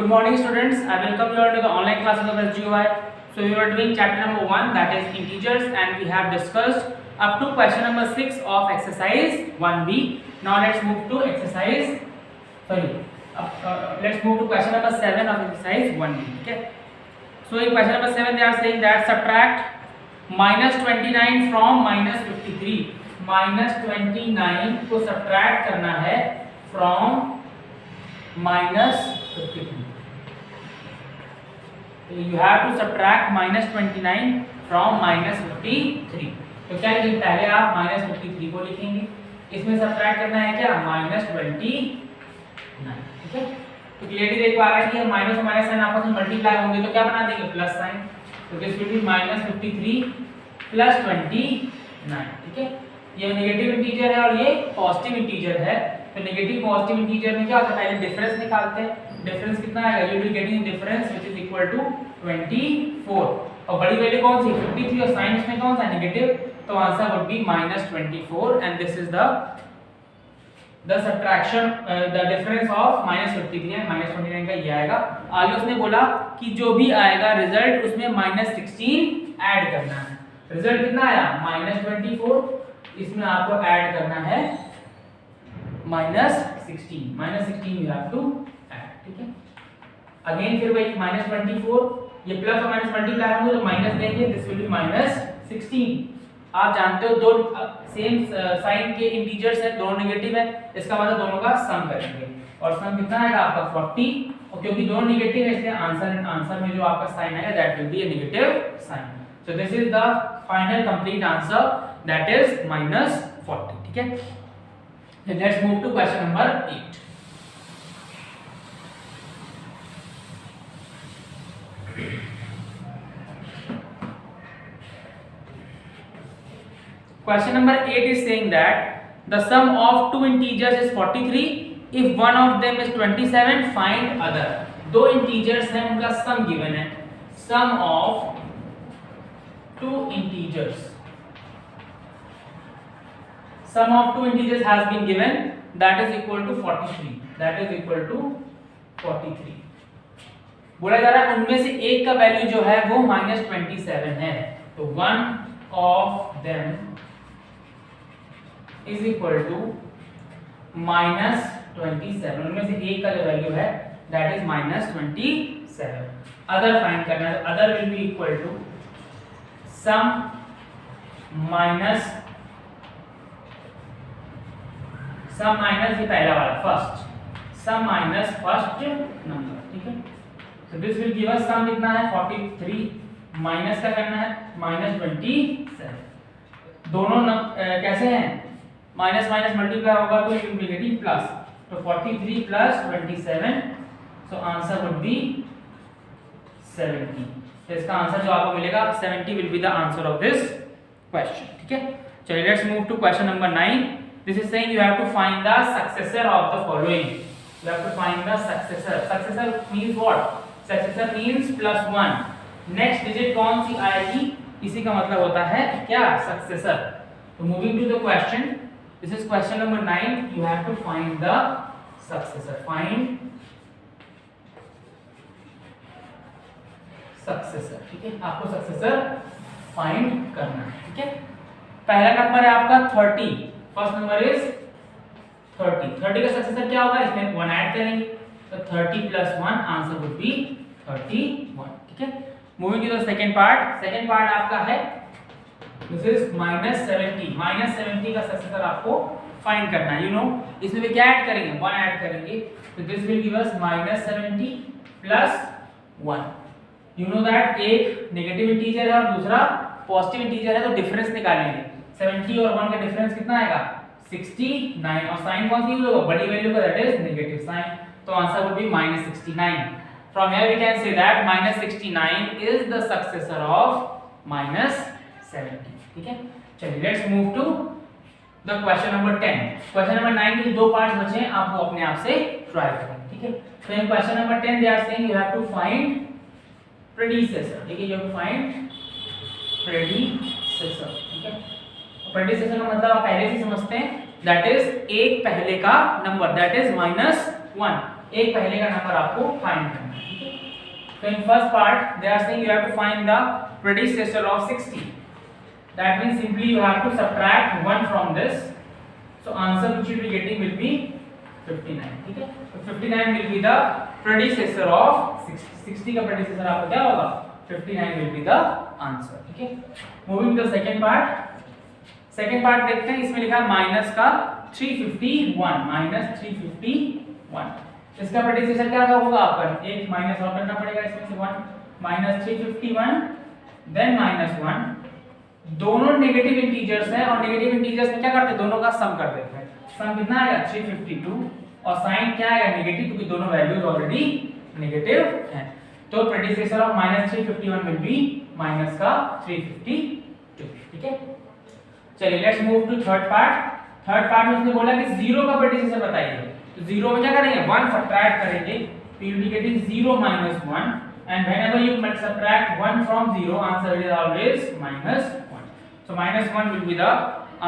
Good morning students, I welcome you all to the online classes of SGY. So we are doing chapter number 1, that is integers, and we have discussed up to question number 6 of exercise 1b. Now let's move to let's move to question number 7 of exercise 1b. Okay. So in question number 7 they are saying that subtract minus 29 from minus 53. minus 29 को subtract करना है from minus 53. You have to subtract minus 29 from minus 53. तो क्या लिखेंगे, पहले आप minus 53 को लिखेंगे, इसमें subtract करना है क्या minus 29. ठीक है, तो क्लियरली देख पा रहे हैं कि माइनस और माइनस साइन आपस में मल्टीप्लाई होंगे तो क्या बना देंगे प्लस साइन. तो this will be minus 53 plus 29. ठीक है, ये नेगेटिव इंटीजर है और ये पॉजिटिव इंटीजर है. तो नेगेटिव पॉजिटिव इंटीजर में क्या होता है, पहले डिफरेंस निकालते हैं. डिफरेंस कितना आएगा, you will getting difference which is equal to 24. और बड़ी वैल्यू कौन सी 53 और साइन इसमें कौन सा नेगेटिव, तो answer would B -24 and this is the subtraction the difference of -53 and -29 का ये आएगा. आगे उसने बोला कि जो भी आएगा रिजल्ट उसमें -16 ऐड करना है. रिजल्ट कितना आया -24, इसमें आपको ऐड करना है -16 यू हैव टू ऐड. ठीक है, अगेन फिर वही -24, ये प्लस और माइनस मल्टीप्लाई होंगे तो माइनस देंगे, दिस विल बी -16. आप जानते हो दो सेम साइन के इंटीजर्स है, दोनों नेगेटिव है, इसका मतलब दोनों का सम करेंगे और सम कितना आएगा आपका 40. और क्योंकि दोनों नेगेटिव है इसलिए आंसर में जो आपका साइन आएगा that will be a negative sign. So this is the final complete answer that is -40. ठीक है, let's move to question number 8. Question number 8 is saying that the sum of two integers is 43. If one of them is 27, find other. दो integers हैं, उनका sum given है. Sum of two integers. Sum of two integers has been given. That is equal to 43. That is equal to 43. बोला जा रहा है उनमें से एक का वैल्यू जो है वो -27 है. तो one of them is equal to -27. उनमें से एक का जो वैल्यू है that is -27. अदर फाइंड करना है. Other will be equal to sum minus ये पहला वाला first, sum minus first number. ठीक है, so this will give us sum कितना है 43, माइनस का करना है -27. दोनों कैसे हैं, माइनस माइनस मल्टीप्लाई होगा तो it will be getting plus. तो 43 plus 27, so answer would be 70. तो इसका आंसर जो आपको मिलेगा 70 will be the answer of this question. ठीक है, चलिए let's move to question number 9. This is saying you have to find the successor of the following. You have to find the successor. Successor means what, successor means +1. Next digit कौन सी आएगी, इसी का मतलब होता है क्या सक्सेसर. तो moving to the question, this is question number 9. You have to find the successor. Find successor. ठीक है, आपको सक्सेसर फाइंड करना है. ठीक है, पहला नंबर है आपका 30. First number is 30. 30 का सक्सेसर क्या होगा, इसमें 1 ऐड करेंगे तो 30 + 1 आंसर वुड बी 31. ठीक है, moving to the second part. Second part आपका है दिस इज -70. -70 का सक्सेसर आपको फाइंड करना है. यू नो इसमें भी क्या ऐड करेंगे, 1 ऐड करेंगे तो this will give us -70 + 1. You know that एक नेगेटिव इंटीजर है और दूसरा पॉजिटिव इंटीजर है, तो डिफरेंस निकालेंगे. 70 और 1 का डिफरेंस कितना आएगा 69. और साइन कौन सी यूज होगा, बड़ी वैल्यू का, दैट इज नेगेटिव साइन. तो answer would be -69. From here we can say that -69 is the successor of -70. ठीक है, चलिए let's move to the question number 10. Question number 9 के 2 पार्ट्स बचे हैं, आप वो अपने आप से ट्राई करें. ठीक है, तो in question number 10 they are saying you have to find predecessor. ठीक है, you have to find predecessor. ठीक है, प्रेडिसेसर का मतलब आप पहले से समझते हैं, दैट इज एक पहले का नंबर, दैट इज -1. एक पहले का नंबर आपको फाइंड करना है, ठीक है। तो in first part they are saying you have to find the predecessor of 60. That means simply you have to subtract 1 from this. So answer which you will be getting will be 59, ठीक है। तो 59 will be the predecessor of 60. 60 का predecessor आपका क्या होगा? 59 will be the answer, ठीक है। Moving to the second part. Second part देखते हैं, इसमें लिखा माइनस का 351, माइनस 351। इसका प्रेडिसेसर क्या होगा आपका? एक माइनस और करना पड़ेगा इसमें से 1, माइनस 351 देन माइनस 1। दोनों नेगेटिव इंटीजर्स हैं और नेगेटिव इंटीजर्स में क्या करते हैं? दोनों का सम कर देते हैं। सम कितना आएगा? 352 और साइन क्या आएगा? नेगेटिव, क्योंकि दोनों वैल्यूज ऑलरेडी नेगेटिव हैं। तो predecessor of minus 351 will be minus का 352, ठीक है। चलिए let's move to third part. Third part में उसने बोला कि जीरो का प्रेडिसेसर बताइए। तो जीरो में क्या करेंगे? 1 सब्ट्रैक्ट करेंगे, तो you will be getting 0 minus 1, and whenever you subtract 1 from 0, answer is always minus 1. So minus 1 will be the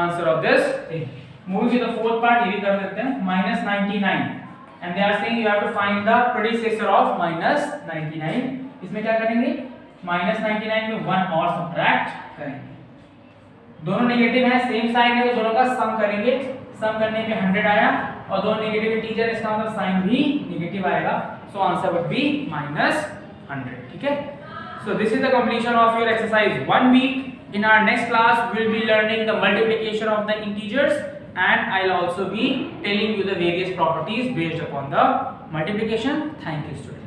answer of this thing. Moving to the fourth part, ये भी कर देते हैं, minus 99, and they are saying you have to find the predecessor of minus 99. इसमें क्या करेंगे? minus 99 में 1 और सब्ट्रैक्ट करेंगे। दोनों नेगेटिव है, सेम साइन है, तो दोनों का सम करेंगे। सम करने पे 100 आया और दोनों नेगेटिव इंटीजर, इसका मतलब साइन भी नेगेटिव आएगा। So answer would be minus 100, ठीक है। So this is the completion of your exercise 1 week. In our next class we will be learning the multiplication of the integers and I will also be telling you the various properties based upon the multiplication. Thank you student.